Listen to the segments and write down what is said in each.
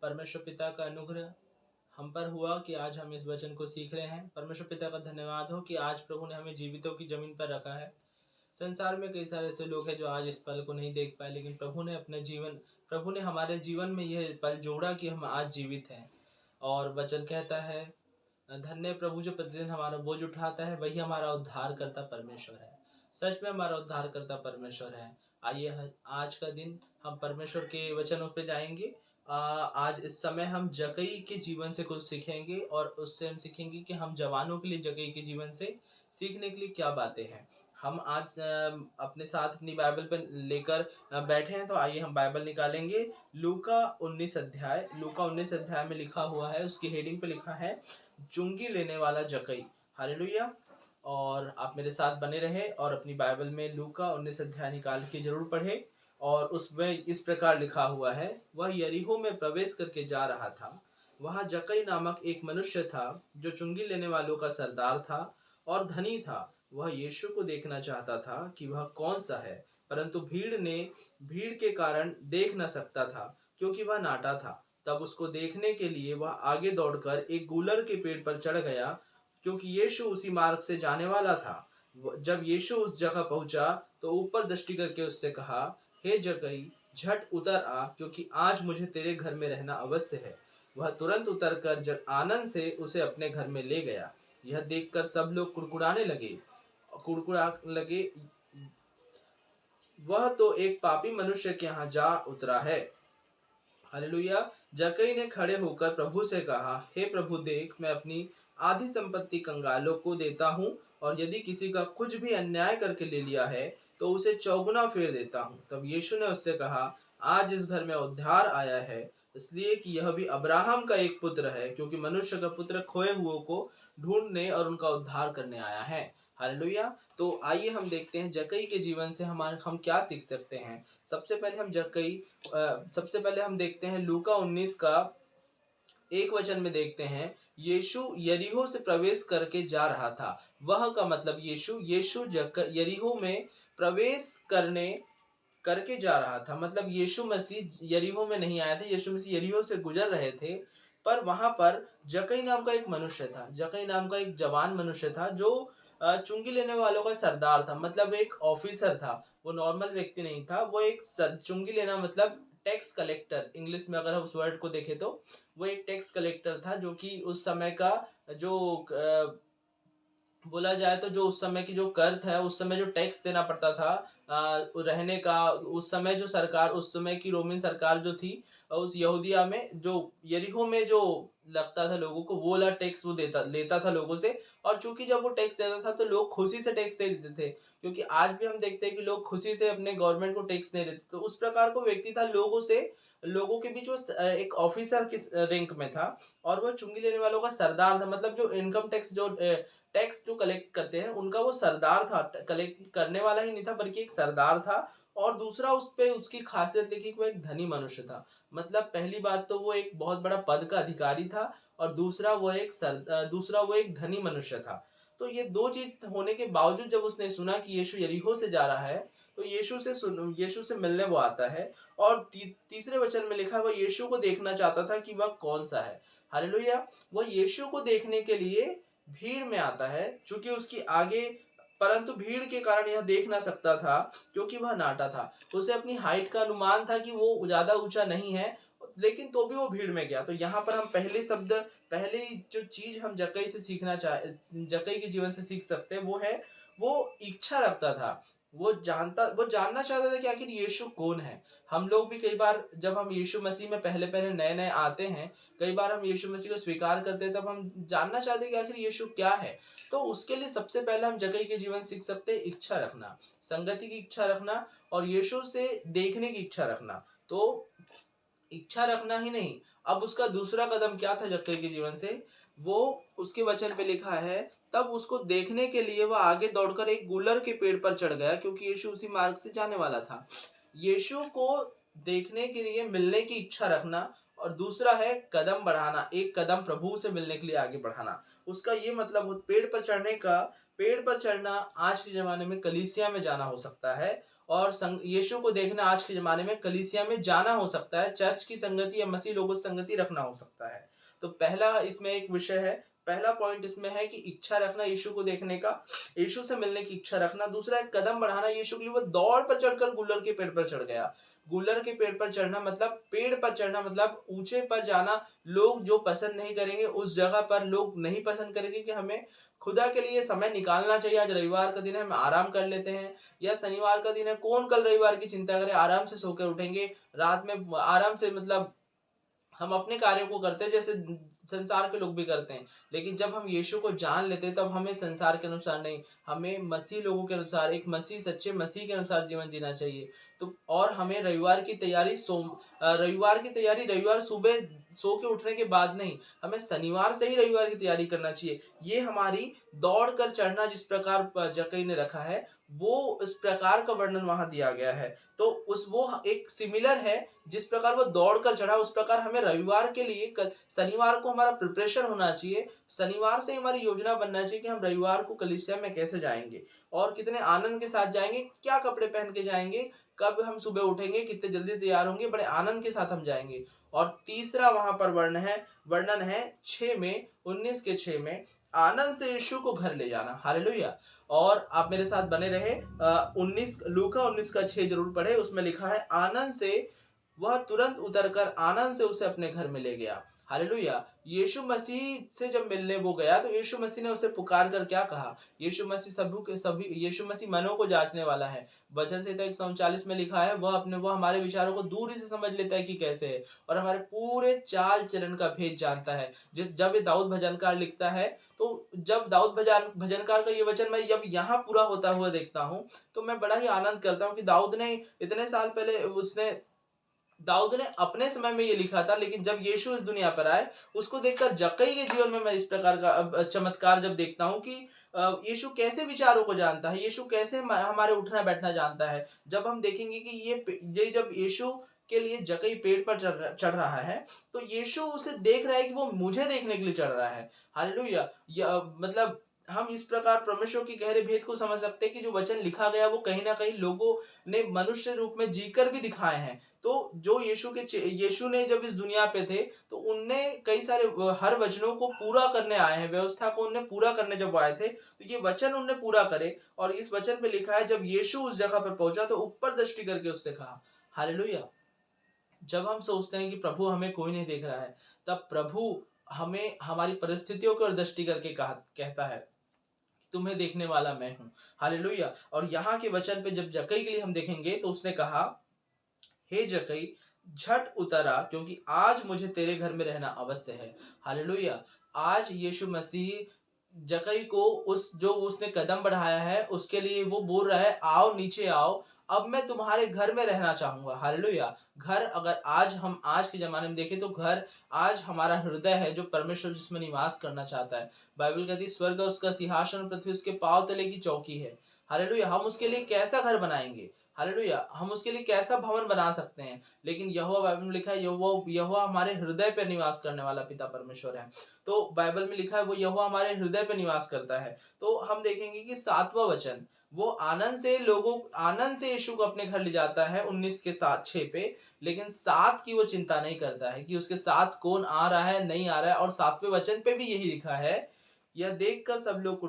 परमेश्वर पिता का अनुग्रह हम पर हुआ कि आज हम इस वचन को सीख रहे हैं। परमेश्वर पिता का धन्यवाद हो कि आज प्रभु ने हमें जीवितों की जमीन पर रखा है। संसार में कई सारे ऐसे लोग हैं जो आज इस पल को नहीं देख पाए, लेकिन प्रभु ने हमारे जीवन में यह पल जोड़ा कि हम आज जीवित हैं। और वचन कहता है, धन्य प्रभु जो प्रतिदिन हमारा बोझ उठाता है, वही हमारा उद्धार करता परमेश्वर है। सच में हमारा उद्धार करता परमेश्वर है। आइए आज का दिन हम परमेश्वर के वचनों पे जाएंगे। आज इस समय हम जक्कई के जीवन से कुछ सीखेंगे और उससे हम सीखेंगे कि हम जवानों के लिए जक्कई के जीवन से सीखने के लिए क्या बातें हैं। हम आज अपने साथ अपनी बाइबल पर लेकर बैठे हैं, तो आइए हम बाइबल निकालेंगे। लूका 19 अध्याय में लिखा हुआ है, उसकी हेडिंग पे लिखा है चुंगी लेने वाला जक्कई। हालेलुया। और आप मेरे साथ बने रहे और अपनी बाइबल में लूका 19 अध्याय निकाल के जरूर पढ़े। और उसमें इस प्रकार लिखा हुआ है, वह यरीहो में प्रवेश करके जा रहा था। वहां जक्कई नामक एक मनुष्य था जो चुंगी लेने वालों का सरदार था और धनी था। वह यीशु को देखना चाहता था कि वह कौन सा है, परंतु भीड़ के कारण देख न सकता था, क्योंकि वह नाटा था। तब उसको देखने के लिए वह आगे दौड़कर एक गूलर के पेड़ पर चढ़ गया, क्योंकि यीशु उसी मार्ग से जाने वाला था। जब यीशु उस जगह पहुंचा तो ऊपर दृष्टि करके उसने कहा, हे जक्कई, झट उतर आ, क्योंकि आज मुझे तेरे घर में रहना अवश्य है। वह तुरंत उतरकर आनंद से उसे अपने घर में ले गया। यह देखकर सब लोग कुड़कुड़ा लगे, वह तो एक पापी मनुष्य के यहाँ जा उतरा है। हालेलुया। जक्कई ने खड़े होकर प्रभु से कहा, हे प्रभु, देख, मैं अपनी आधी संपत्ति कंगालों को देता हूँ, और यदि किसी का कुछ भी अन्याय करके ले लिया है तो उसे चौगुना फेर देता हूँ। तब यीशु ने उससे कहा, आज इस घर में उद्धार आया है, इसलिए कि यह भी अब्राहम का एक पुत्र है, क्योंकि मनुष्य का पुत्र खोए हुओं को ढूंढने और उनका उद्धार करने आया है। हालेलुया। तो आइए हम देखते हैं जक्कई के जीवन से हम क्या सीख सकते हैं। सबसे पहले हम देखते हैं लूका 19 का एक वचन में देखते हैं, यीशु यरीहो से प्रवेश करके जा रहा था। वह का मतलब यीशु यरीहो में प्रवेश करके जा रहा था। मतलब यीशु मसीह यरीहो में नहीं आया था, यीशु मसीह यरीहो से गुजर रहे थे। पर वहां पर जक्कई नाम का एक मनुष्य था, जक्कई नाम का एक जवान मनुष्य था जो चुंगी लेने वालों का सरदार था। मतलब एक ऑफिसर था, वो नॉर्मल व्यक्ति नहीं था। वो एक चुंगी लेना मतलब टैक्स कलेक्टर, इंग्लिश में अगर हम उस वर्ड को देखें तो वो एक टैक्स कलेक्टर था, जो कि उस समय का जो बोला जाए तो जो उस समय की जो कर था, उस समय जो टैक्स देना पड़ता था रहने का, उस समय की रोमन सरकार जो थी, उस यहूदिया में जो यरीहो में जो लगता था लोगों को, वो वाला टैक्स वो लेता था लोगों से। और चूंकि जब वो टैक्स देता था तो लोग खुशी से टैक्स दे देते थे, क्योंकि आज भी हम देखते हैं कि लोग खुशी से अपने गवर्नमेंट को टैक्स दे देते। तो उस प्रकार को व्यक्ति था, लोगों के बीच वो एक ऑफिसर के रैंक में था, और वो चुंगी लेने वालों का सरदार था। मतलब जो इनकम टैक्स जो कलेक्ट करते हैं उनका वो सरदार था। कलेक्ट करने वाला ही नहीं था, बल्कि एक सरदार था। और दूसरा उस पे उसकी खासियत देखी कि वो एक धनी मनुष्य था। मतलब पहली बात तो वो एक बहुत बड़ा पद का अधिकारी था, और दूसरा वो एक धनी मनुष्य था। तो ये दो चीज होने के बावजूद जब उसने सुना कि यीशु यरीहो से जा रहा है, तो यीशु से मिलने वो आता है। और तीसरे वचन में लिखा है, वह यीशु को देखना चाहता था कि वह कौन सा है। हालेलुया। वह यीशु को देखने के लिए भीड़ में आता है, चूंकि उसकी आगे, परंतु भीड़ के कारण यह देख ना सकता था, क्योंकि वह नाटा था। उसे अपनी हाइट का अनुमान था कि वो ज्यादा ऊंचा नहीं है, लेकिन तो भी वो भीड़ में गया। तो यहाँ पर हम पहली जो चीज हम जक्कई के जीवन से सीख सकते हैं, वो है, वो इच्छा रखता था। वो जानना चाहता था कि आखिर यीशु कौन है। हम लोग भी कई बार जब हम यीशु मसीह में पहले पहले नए नए आते हैं, कई बार हम यीशु मसीह को स्वीकार करते हैं, तब हम जानना चाहते हैं कि आखिर यीशु क्या है। तो उसके लिए सबसे पहले हम जक्कई के जीवन सीख सकते हैं, इच्छा रखना, संगति की इच्छा रखना, और यीशु से देखने की इच्छा रखना। तो इच्छा रखना ही नहीं, अब उसका दूसरा कदम क्या था जक्कई के जीवन से, वो उसके वचन पे लिखा है, तब उसको देखने के लिए वह आगे दौड़कर एक गूलर के पेड़ पर चढ़ गया, क्योंकि यीशु उसी मार्ग से जाने वाला था। यीशु को देखने के लिए मिलने की इच्छा रखना, और दूसरा है कदम बढ़ाना, एक कदम प्रभु से मिलने के लिए आगे बढ़ाना। उसका ये मतलब पेड़ पर चढ़ना आज के जमाने में कलीसिया में जाना हो सकता है, और यीशु को देखना आज के ज़माने में कलीसिया में जाना हो सकता है, चर्च की संगति या मसीह लोगों से संगति रखना हो सकता है। तो पहला इसमें एक विषय है, पहला पॉइंट इसमें है कि इच्छा रखना यीशु को देखने का, यीशु से मिलने की इच्छा रखना। दूसरा एक कदम बढ़ाना यीशु के लिए, वो दौड़ पर चढ़कर गुलर के पेड़ पर चढ़ गया। गुलर के पेड़ पर चढ़ना मतलब, पेड़ पर चढ़ना मतलब ऊंचे पर जाना। लोग जो पसंद नहीं करेंगे उस जगह पर लोग नहीं पसंद करेंगे कि हमें खुदा के लिए समय निकालना चाहिए। आज रविवार का दिन है, हम आराम कर लेते हैं, या शनिवार का दिन है, कौन कल रविवार की चिंता करे, आराम से सो के उठेंगे, रात में आराम से, मतलब हम अपने कार्यों को करते हैं जैसे संसार के लोग भी करते हैं। लेकिन जब हम यीशु को जान लेते हैं तब हमें संसार के अनुसार नहीं, हमें मसीह लोगों के अनुसार, एक मसीह, सच्चे मसीह के अनुसार जीवन जीना चाहिए। तो और हमें रविवार की तैयारी रविवार सुबह सो के उठने के बाद नहीं, हमें शनिवार से ही रविवार की तैयारी करना चाहिए। ये हमारी दौड़ कर चढ़ना जिस प्रकार जक्कई ने रखा है, वो इस प्रकार का वर्णन वहां दिया गया है। तो वो एक सिमिलर है, जिस प्रकार वो दौड़ कर चढ़ा उस प्रकार हमें रविवार के लिए शनिवार को हमारा प्रिपरेशन होना चाहिए। शनिवार से हमारी योजना बनना चाहिए कि हम रविवार को कलीसिया में कैसे जाएंगे और कितने आनंद के साथ जाएंगे, क्या कपड़े पहन के जाएंगे, कब हम सुबह उठेंगे, कितने जल्दी तैयार होंगे, बड़े आनंद के साथ हम जाएंगे। और तीसरा वहां पर वर्णन है 6 में, 19 के 6 में, आनंद से यीशु को घर ले जाना। हालेलुया। और आप मेरे साथ बने रहे, 19 लूका 19 का 6 जरूर पढ़े, उसमें लिखा है आनंद से वह तुरंत उतरकर आनंद से उसे अपने घर में ले गया। हालेलुया। यीशु मसीह से जब मिलने वो गया तो यीशु मसीह ने उसे पुकार कर क्या कहा? यीशु मसीह मनों को जांचने वाला है। वचन संहिता 139 में लिखा है, वह हमारे विचारों को दूर ही से समझ लेता है कि कैसे है, और हमारे पूरे चाल चलन का भेद जानता है। जब ये दाऊद भजनकार लिखता है, तो जब दाऊद भजनकार का ये वचन मैं जब यहाँ पूरा होता हुआ देखता हूँ तो मैं बड़ा ही आनंद करता हूँ कि दाऊद ने इतने साल पहले दाऊद ने अपने समय में ये लिखा था, लेकिन जब यीशु इस दुनिया पर आए उसको देखकर जक्कई के जीवन में मैं इस प्रकार का चमत्कार जब देखता हूँ कि यीशु कैसे विचारों को जानता है, यीशु कैसे हमारे उठना बैठना जानता है। जब हम देखेंगे कि ये जब यीशु के लिए जक्कई पेड़ पर चढ़ रहा है तो यीशु उसे देख रहा है कि वो मुझे देखने के लिए चढ़ रहा है। हालेलुया। मतलब हम इस प्रकार परमेश्वर की गहरे भेद को समझ सकते हैं कि जो वचन लिखा गया वो कहीं ना कहीं लोगों ने मनुष्य रूप में जीकर भी दिखाए हैं। तो जो यीशु ने जब इस दुनिया पे थे तो उनने कई सारे हर वचनों को पूरा करने आए हैं, व्यवस्था को उनने पूरा करने जब आए थे तो ये वचन उनने पूरा करे। और इस वचन पे लिखा है, जब यीशु उस जगह पर पहुंचा तो ऊपर दृष्टि करके उससे कहा। हालेलुया। जब हम सोचते हैं कि प्रभु हमें कोई नहीं देख रहा है, तब प्रभु हमें हमारी परिस्थितियों की ओर दृष्टि करके कहता है, तुम्हें देखने वाला मैं हूं। हालेलुया। और यहाँ के वचन पे जब जक्कई के लिए हम देखेंगे तो उसने कहा, हे जक्कई झट उतरा, क्योंकि आज मुझे तेरे घर में रहना अवश्य है। हालेलुया। आज यीशु मसीह जक्कई को जो उसने कदम बढ़ाया है उसके लिए वो बोल रहा है, आओ नीचे आओ, अब मैं तुम्हारे घर में रहना चाहूंगा। हालेलुया। घर, अगर आज के जमाने में देखें तो घर आज हमारा हृदय है जो परमेश्वर जिसमें निवास करना चाहता है। बाइबल कहती है स्वर्ग उसका सिंहासन, पृथ्वी उसके पांव तले की चौकी है। हालेलुया। हम उसके लिए कैसा घर बनाएंगे? हालेलुया। हम उसके लिए कैसा भवन बना सकते हैं? लेकिन यहोवा, बाइबल में लिखा है, यहोवा हमारे हृदय पे निवास करने वाला पिता परमेश्वर है। तो बाइबल में लिखा है वो यहोवा हमारे हृदय पे निवास करता है। तो हम देखेंगे कि 7वां वचन, वो आनंद से यीशु को अपने घर ले जाता है 19 के 6 पे, लेकिन 7 की वो चिंता नहीं करता है कि उसके साथ कौन आ रहा है, नहीं आ रहा है। और 7वें वचन पे भी यही लिखा है, यह देखकर सब लोग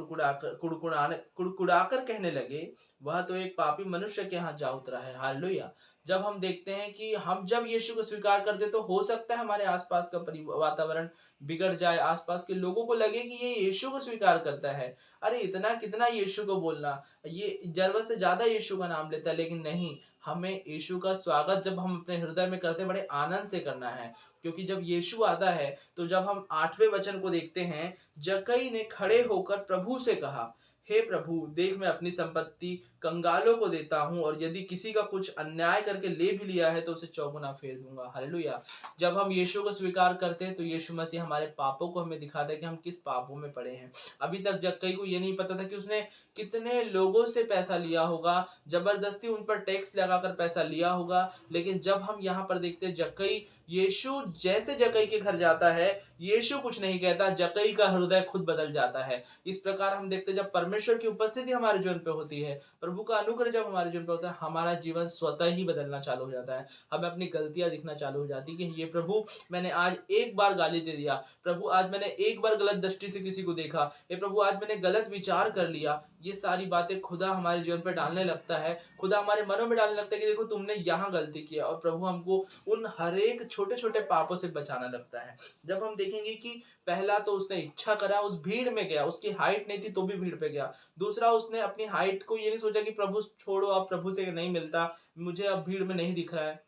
कुड़कुड़ाकर कहने लगे, वह तो एक पापी मनुष्य के यहाँ जा उतरा है। हालेलुया। जब हम देखते हैं कि हम जब यीशु को स्वीकार करते तो हो सकता है हमारे आसपास का वातावरण बिगड़ जाए, आसपास के लोगों को लगे कि ये यीशु को स्वीकार करता है, अरे इतना कितना यीशु को बोलना, ये जरूरत से ज्यादा यीशु का नाम लेता है। लेकिन नहीं, हमें यीशु का स्वागत जब हम अपने हृदय में करते हैं बड़े आनंद से करना है। क्योंकि जब यीशु आता है तो जब हम 8वें वचन को देखते हैं, जक्कई ने खड़े होकर प्रभु से कहा, हे प्रभु, देख मैं अपनी संपत्ति कंगालों को देता हूँ, और यदि किसी का कुछ अन्याय करके ले भी लिया है तो उसे चौगुना फेर दूंगा। हालेलुया। जब हम यीशु को स्वीकार करते हैं तो यीशु मसीह हमारे पापों को हमें दिखाता है कि हम किस पापों में पड़े हैं। अभी तक जक्कई को ये नहीं पता था कि उसने कितने लोगों से पैसा लिया होगा, जबरदस्ती उन पर टैक्स लगाकर पैसा लिया होगा। लेकिन जब हम यहाँ पर देखते हैं जक्कई, यीशु जैसे जक्कई के घर जाता है, यीशु कुछ नहीं कहता, जक्कई का हृदय खुद बदल जाता है। इस प्रकार हम देखते हैं जब परमेश्वर की उपस्थिति हमारे जीवन पे होती है, प्रभु प्रभु का अनुग्रह जब हमारे जीवन पे होता है, हमारा जीवन स्वतः ही बदलना चालू हो जाता है। हमें अपनी गलतियाँ दिखना चालू हो जाती है कि ये प्रभु, मैंने आज एक बार गाली दे दिया, प्रभु आज मैंने एक बार गलत दृष्टि से किसी को देखा, हे प्रभु आज मैंने गलत विचार कर लिया। ये सारी बातें खुदा हमारे जीवन पे डालने लगता है, खुदा हमारे मनों में डालने लगता है कि देखो तुमने यहाँ गलती किया, और प्रभु हमको उन हर एक छोटे-छोटे पापों से बचाना लगता है। जब हम देखेंगे कि पहला तो उसने इच्छा करा, उस भीड़ में गया, उसकी हाइट नहीं थी तो भी भीड़ पे गया। दूसरा, उसने अपनी हाइट को ये नहीं सोचा कि प्रभु छोड़ो, अब प्रभु से नहीं मिलता, मुझे अब भीड़ में नहीं दिख रहा है।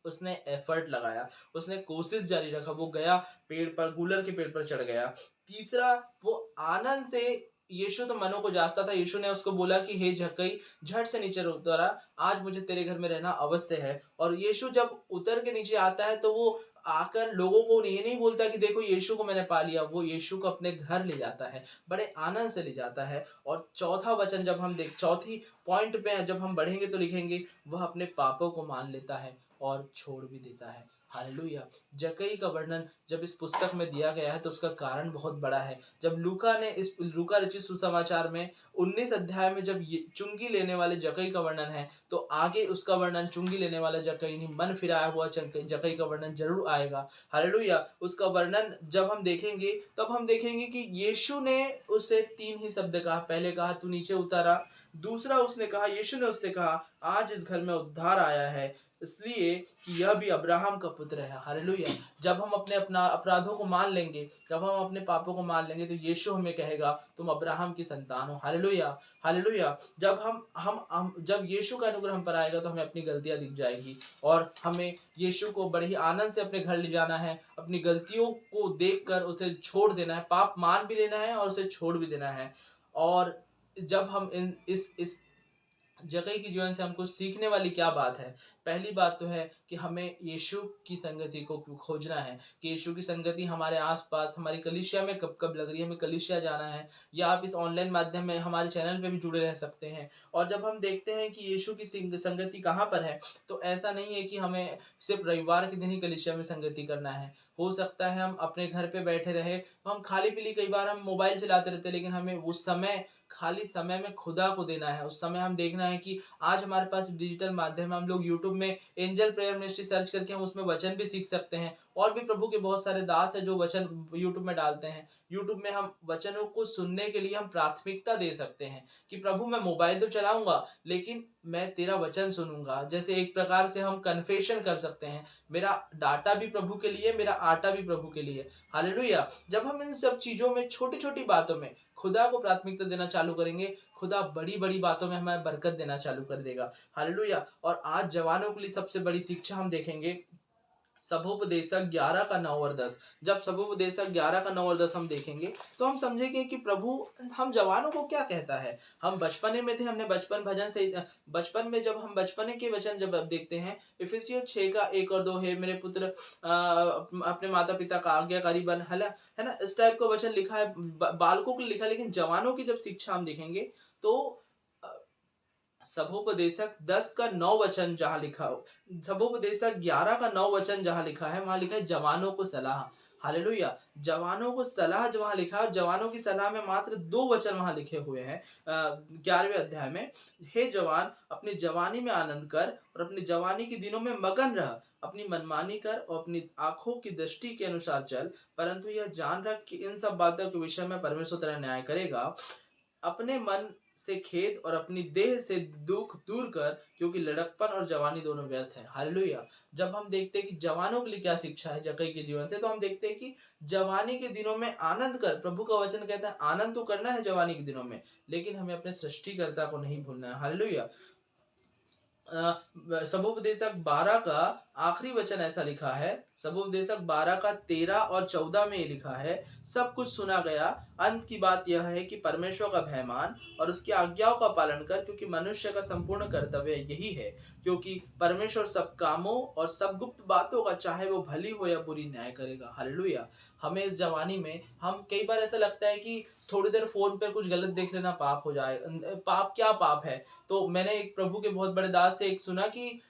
उसने एफर्ट लगाया, उसने कोशिश जारी रखा, वो गया पेड़ पर, गूलर के पेड़ पर चढ़ गया। तीसरा, वो आनंद से, यीशु तो मनों को जांचता था, यीशु ने उसको बोला कि हे जक्कई, झट से नीचे उतर आ, आज मुझे तेरे घर में रहना अवश्य है। और यीशु जब उतर के नीचे आता है तो वो आकर लोगों को ये नहीं बोलता कि देखो यीशु को मैंने पा लिया, वो यीशु को अपने घर ले जाता है, बड़े आनंद से ले जाता है। और चौथा वचन जब हम चौथी पॉइंट पे जब हम बढ़ेंगे तो लिखेंगे, वह अपने पापों को मान लेता है और छोड़ भी देता है। हालेलुया। जक्कई का वर्णन जब इस पुस्तक में दिया गया है तो उसका कारण बहुत बड़ा है। जब लूका ने इस लूका रचित सुसमाचार में 19 अध्याय में जब ये चुंगी लेने वाले जक्कई का वर्णन है, तो आगे उसका वर्णन चुंगी लेने वाला जक्कई नहीं, मन फिराया हुआ जक्कई का वर्णन जरूर आएगा। हालेलुया। उसका वर्णन जब हम देखेंगे तब हम देखेंगे कि यीशु ने उसे 3 ही शब्द कहा। पहले कहा तू नीचे उतर आ, दूसरा उसने कहा, यीशु ने उससे कहा आज इस घर में उद्धार आया है इसलिए कि यह भी अब्राहम का पुत्र है। हालेलुया। जब हम अपने अपराधों को मान लेंगे, जब हम अपने पापों को मान लेंगे, तो यीशु हमें कहेगा तुम अब्राहम की संतान हो। हालेलुया। हालेलुया। जब हम जब यीशु का अनुग्रह हम पर आएगा तो हमें अपनी गलतियां दिख जाएगी, और हमें यीशु को बड़े ही आनंद से अपने घर ले जाना है, अपनी गलतियों को देखकर उसे छोड़ देना है, पाप मान भी लेना है और उसे छोड़ भी देना है। और जब हम इस जक्कई के जीवन से हमको सीखने वाली क्या बात है? पहली बात तो है कि हमें यीशु की संगति को खोजना है, कि यीशु की संगति हमारे आस-पास, हमारी कलीसिया में कब-कब लग रही है, हमें कलीसिया जाना है, या आप इस ऑनलाइन माध्यम में हमारे चैनल पे भी जुड़े रह सकते हैं। और जब हम देखते हैं कि यीशु की संगति कहाँ पर है, तो ऐसा नहीं है कि हमें सिर्फ रविवार के दिन ही कलीसिया में संगति करना है। हो सकता है हम अपने घर पे बैठे रहे, तो हम खाली-पीली कई बार हम मोबाइल चलाते रहते हैं, लेकिन हमें उस समय, खाली समय में खुदा को देना है। उस समय हम देखना है कि आज हमारे पास डिजिटल माध्यम है, हम लोग यूट्यूब में एंजल प्रेयर मिनिस्ट्री सर्च करके हम उसमें वचन भी सीख सकते हैं। और भी प्रभु के बहुत सारे दास हैं जो वचन यूट्यूब में डालते हैं। यूट्यूब में हम वचनों को सुनने के लिए हम प्राथमिकता दे सकते हैं कि प्रभु मैं मोबाइल तो चलाऊंगा, लेकिन मैं तेरा वचन सुनूंगा। जैसे एक प्रकार से हम कन्फेशन कर सकते हैं, मेरा डाटा भी प्रभु के लिए, मेरा आटा भी प्रभु के लिए। हालेलुया। जब हम इन सब चीजों में, छोटी-छोटी बातों में खुदा को प्राथमिकता देना चालू करेंगे, खुदा बड़ी-बड़ी बातों में हमें बरकत देना चालू कर देगा। हालेलुया। और आज जवानों के लिए सबसे बड़ी शिक्षा हम देखेंगे, सबोपदेशक 11 का 9 और 10। जब सबोपदेशक 11 का 9 और 10 हम देखेंगे तो हम समझेंगे कि प्रभु हम जवानों को क्या कहता है। हम बचपने में थे, हमने बचपन भजन से, बचपन में जब हम बचपने के वचन जब अब देखते हैं, इफिसियों 6 का 1 और 2, हे मेरे पुत्र अपने माता पिता का आज्ञाकारी बन, है ना, इस टाइप का वचन लिखा है, बालकों के लिए लिखा है। लेकिन जवानों की जब शिक्षा हम देखेंगे तो सबोपदेशक 10 का 9 वचन जहाँ लिखा हो, सबोपदेशक 11 का 9 वचन जहाँ लिखा है, वहां लिखा है जवानों को सलाह। हालेलुया। जवानों को सलाह जहाँ लिखा है, जवानों की सलाह में मात्र 2 वचन वहां लिखे हुए हैं 11वें अध्याय में, हे जवान अपनी जवानी में आनंद कर और अपनी जवानी के दिनों में मगन रह, अपनी मनमानी कर और अपनी आंखों की दृष्टि के अनुसार चल, परंतु यह जान रख कि इन सब बातों के विषय में परमेश्वर तेरा न्याय करेगा। अपने मन से खेद और अपनी देह से दुख दूर कर, क्योंकि लड़कपन और जवानी दोनों व्यर्थ है। हालेलुया। जब हम देखते हैं कि जवानों के लिए क्या शिक्षा है जक्कई के जीवन से, तो हम देखते हैं कि जवानी के दिनों में आनंद कर। प्रभु का वचन कहता है आनंद तो करना है जवानी के दिनों में, लेकिन हमें अपने सृष्टिकर्ता को नहीं भूलना है। हालेलुया। सबोपदेशक 12 का आखिरी वचन ऐसा लिखा है, सबोपदेशक 12 का 13 और 14 में ये लिखा है, सब कुछ सुना गया, अंत की बात यह है कि परमेश्वर का भय मान और उसकी आज्ञाओं का पालन कर, क्योंकि मनुष्य का संपूर्ण कर्तव्य यही है, क्योंकि परमेश्वर सब कामों और सब गुप्त बातों का, चाहे वो भली हो या बुरी, न्याय करेगा। हालेलुया। हमें इस जवानी में, हम कई बार ऐसा लगता है कि थोड़ी देर फोन पे कुछ गलत देख लेना पाप हो जाए। पाप क्या पाप है? तो मैंने एक प्रभु के बहुत बड़े दास से एक सुना कि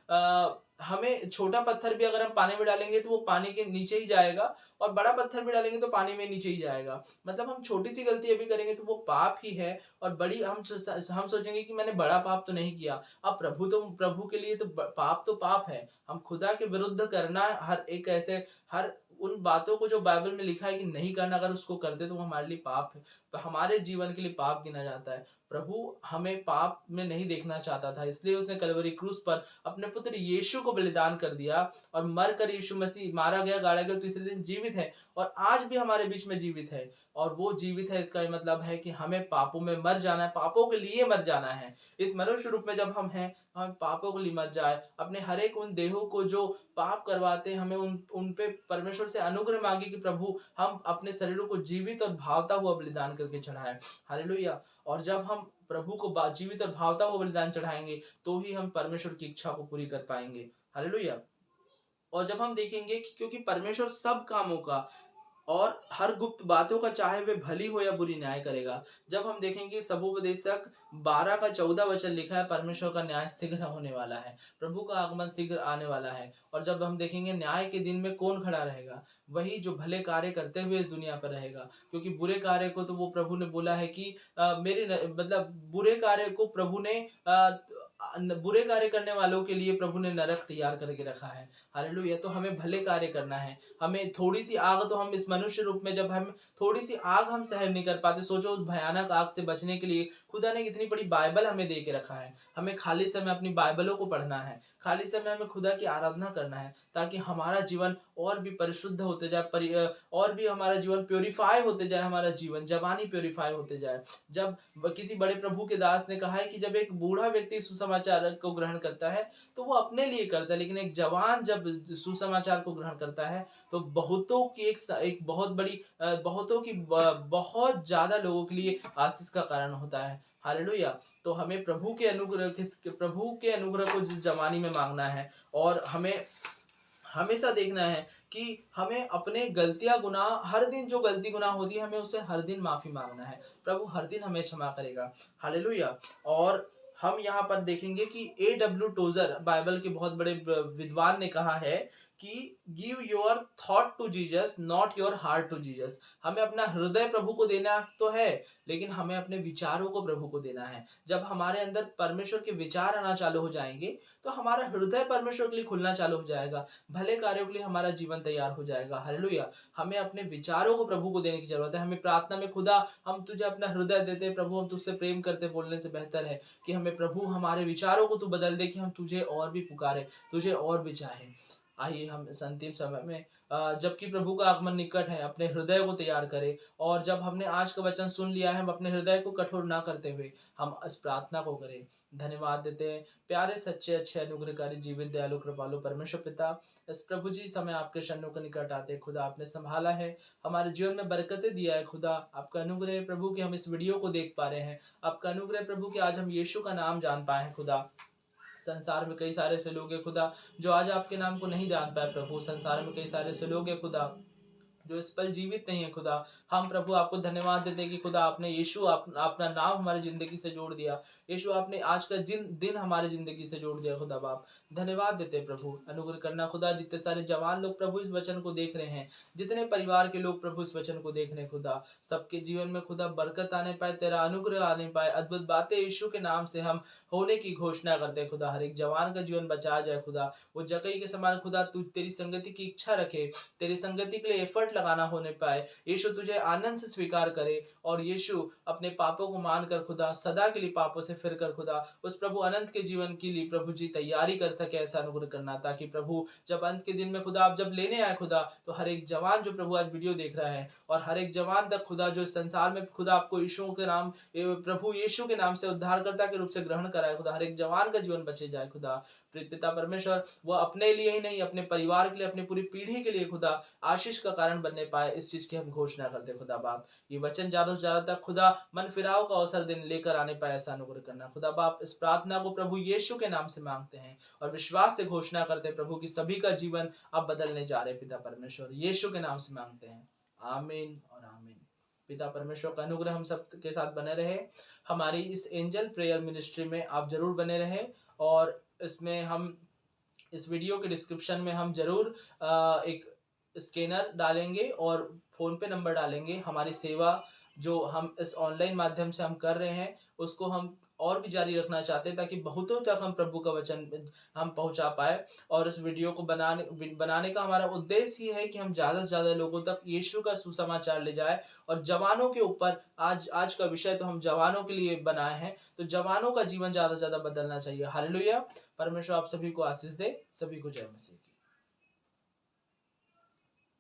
हमें छोटा पत्थर भी अगर हम पानी में डालेंगे तो वो पानी के नीचे ही जाएगा, और बड़ा पत्थर भी डालेंगे तो पानी में नीचे ही जाएगा। मतलब हम छोटी सी गलती अभी करेंगे तो वो पाप ही है, और बड़ी हम सोचेंगे कि मैंने बड़ा पाप तो नहीं किया। अब प्रभु के लिए तो पाप तो पाप है। हम खुदा के विरुद्ध करना हर एक ऐसे हर उन बातों को जो बाइबल में लिखा है कि नहीं करना, अगर उसको करते तो वो हमारे लिए पाप है, तो हमारे जीवन के लिए पाप गिना जाता है। प्रभु हमें पाप में नहीं देखना चाहता था, इसलिए उसने कलवरी क्रूस पर अपने पुत्र यीशु को बलिदान कर दिया, और मरकर यीशु मसीह मारा गया, गाड़ा गया, तीसरे दिन जीवित है, और आज भी हमारे बीच में जीवित है। और वो जीवित है, इसका मतलब है कि हमें पापों में मर जाना है, पापों के लिए मर जाना है। इस मनुष्य रूप में जब हम हैं, हम पापों के लिए मर जाए, अपने हर एक उन देहों को जो पाप करवाते हैं, हमें उन पे परमेश्वर से अनुग्रह मांगे कि प्रभु हम अपने शरीरों को जीवित और भावता हुआ बलिदान करके चढ़ाएं। हालेलुया। और जब हम प्रभु को जीवित और भावता हुआ बलिदान चढ़ाएंगे, तो ही हम परमेश्वर की इच्छा को पूरी कर पाएंगे। हालेलुया। और जब हम देखेंगे कि क्योंकि परमेश्वर सब कामों का और हर गुप्त बातों का, चाहे वे भली हो या बुरी, न्याय करेगा। जब हम देखेंगे सबोपदेशक 12 का 14 वचन लिखा है, परमेश्वर का न्याय शीघ्र होने वाला है, प्रभु का आगमन शीघ्र आने वाला है। और जब हम देखेंगे न्याय के दिन में कौन खड़ा रहेगा, वही जो भले कार्य करते हुए इस दुनिया पर रहेगा। क्योंकि बुरे कार्य को तो वो प्रभु ने बोला है कि मतलब बुरे कार्य को प्रभु ने बुरे कार्य करने वालों के लिए प्रभु ने नरक तैयार करके रखा है। हालेलुया। तो हमें भले कार्य करना है। हमें थोड़ी सी आग, तो हम इस मनुष्य रूप में जब हम थोड़ी सी आग हम सहन नहीं कर पाते, सोचो उस भयानक आग से बचने के लिए खुदा ने कितनी बड़ी बाइबल हमें दे के रखा है। हमें खाली समय अपनी बाइबलों को पढ़ना है, खाली समय हमें खुदा की आराधना करना है, ताकि हमारा जीवन और भी परिशुद्ध होते जाए, और भी हमारा जीवन प्योरीफाई होते जाए, हमारा जीवन जवानी प्योरीफाई होते जाए। जब किसी बड़े प्रभु के दास ने कहा है कि जब एक बूढ़ा व्यक्ति सुसमाचार को ग्रहण करता है तो वो अपने लिए करता है, लेकिन एक जवान जब सुसमाचार को ग्रहण करता है तो बहुतों की एक बहुत बड़ी बहुतों की बहुत ज्यादा लोगों के लिए आशीष का कारण होता है। हालेलुया। तो हमें प्रभु के अनुग्रह को जिस जवानी में मांगना है, और हमें हमेशा देखना है कि हमें अपने गलतियां गुनाह, हर दिन जो गलती गुनाह होती है, हमें उससे हर दिन माफी मांगना है। प्रभु हर दिन हमें क्षमा करेगा। हालेलुया। और हम यहाँ पर देखेंगे कि A.W. टोजर, बाइबल के बहुत बड़े विद्वान, ने कहा है कि give your thought to Jesus, not your heart to Jesus. हमें अपना हृदय प्रभु को देना तो है, लेकिन हमें अपने विचारों को प्रभु को देना है। जब हमारे अंदर परमेश्वर के विचार आना चालू हो जाएंगे, तो हमारा हृदय परमेश्वर के लिए खुलना चालू हो जाएगा, भले कार्यों के लिए हमारा जीवन तैयार हो जाएगा। हालेलुया। हमें अपने विचारों को प्रभु को देने की जरूरत है। हमें प्रार्थना में, खुदा हम तुझे अपना हृदय देते हैं, प्रभु हम तुझसे प्रेम करते, बोलने से बेहतर है कि हमें प्रभु हमारे विचारों को तू बदल दे, कि हम तुझे और भी पुकारे, तुझे और भी चाहे। आइए हम इस अंतिम समय में, जबकि प्रभु का आगमन निकट है, अपने हृदय को तैयार करें। और जब हमने आज का वचन सुन लिया है, हम अपने हृदय को कठोर ना करते हुए हम इस प्रार्थना को करें। धन्यवाद देते हैं प्यारे, सच्चे, अच्छे, अनुग्रहकारी, जीवित, दयालु, कृपालु परमेश्वर पिता। इस प्रभु जी समय आपके चरणों के निकट आते, खुदा आपने संभाला है, हमारे जीवन में बरकतें दिया है। खुदा आपका अनुग्रह है प्रभु कि हम इस वीडियो को देख पा रहे हैं। आपका अनुग्रह प्रभु कि आज हम यीशु का नाम जान पाए हैं। खुदा संसार में कई सारे ऐसे लोग हैं खुदा, जो आज आपके नाम को नहीं जान पाए प्रभु। संसार में कई सारे ऐसे लोग हैं खुदा, जो इस पल जीवित नहीं है खुदा। हम प्रभु आपको धन्यवाद देते हैं कि खुदा आपने यीशु अपना नाम हमारी जिंदगी से जोड़ दिया। यीशु आपने आज का दिन हमारी जिंदगी से जोड़ दिया। खुदा बाप धन्यवाद देते हैं प्रभु, अनुग्रह करना खुदा। जितने सारे जवान लोग प्रभु इस वचन को देख रहे हैं, जितने परिवार के लोग प्रभु इस वचन को देख रहे हैं खुदा, सबके जीवन में खुदा बरकत आने पाए, तेरा अनुग्रह आने पाए, अद्भुत बातें यीशु के नाम से हम होने की घोषणा करते हैं खुदा। हर एक जवान का जीवन बचा जाए खुदा, वो जकई के समान खुदा तू तेरी संगति की इच्छा रखे, तेरी संगति के लिए एफर्ट लगाना होने पाए। यीशु तुझे आनंद से स्वीकार करे, और यीशु अपने पापों को मानकर खुदा सदा के लिए पापों से फिर कर खुदा उस प्रभु अनंत के जीवन के लिए प्रभु जी तैयारी कर सके। ऐसा अनुग्रह करना, ताकि प्रभु जब अंत के दिन में खुदा आप जब लेने आए खुदा, तो हर एक जवान जो प्रभु आज वीडियो देख रहा है, और हर एक जवान तक खुदा जो इस संसार में खुदा आपको यीशु के नाम, प्रभु यीशु के नाम से उद्धारकर्ता के रूप से ग्रहण कराए खुदा, हर एक जवान का जीवन बचे जाए खुदा। पिता परमेश्वर वो अपने लिए ही नहीं, अपने परिवार के लिए, अपनी पूरी पीढ़ी के लिए खुदा आशीष का कारण बनने पाए, इस चीज की हम घोषणा करते खुदा बाप। ये वचन ज्यादा से ज्यादा तक खुदा मन फिराव का अवसर दिन लेकर आने पाए, ऐसा अनुग्रह करना खुदा बाप। इस प्रार्थना को प्रभु यीशु के नाम से मांगते हैं, और विश्वास से घोषणा करते हैं प्रभु की सभी का जीवन अब बदलने जा रहे पिता परमेश्वर, यीशु के नाम से मांगते हैं। आमीन और आमीन। पिता परमेश्वर का अनुग्रह हम सब के साथ बने रहे। हमारी इस एंजल प्रेयर मिनिस्ट्री में आप जरूर बने रहे, और इसमें हम इस वीडियो के डिस्क्रिप्शन में हम ज़रूर एक स्कैनर डालेंगे और फ़ोन पे नंबर डालेंगे। हमारी सेवा जो हम इस ऑनलाइन माध्यम से हम कर रहे हैं, उसको हम और भी जारी रखना चाहते हैं, ताकि बहुतों तक हम प्रभु का वचन हम पहुँचा पाएँ। और इस वीडियो को बनाने का हमारा उद्देश्य ये है कि हम ज़्यादा से ज़्यादा लोगों तक यीशु का सुसमाचार ले जाएँ। और जवानों के ऊपर आज आज का विषय तो हम जवानों के लिए बनाए हैं, तो जवानों का जीवन ज़्यादा से ज़्यादा बदलना चाहिए। हालेलुया! परमेश्वर आप सभी को आशीष दे। सभी को जय मसीह की।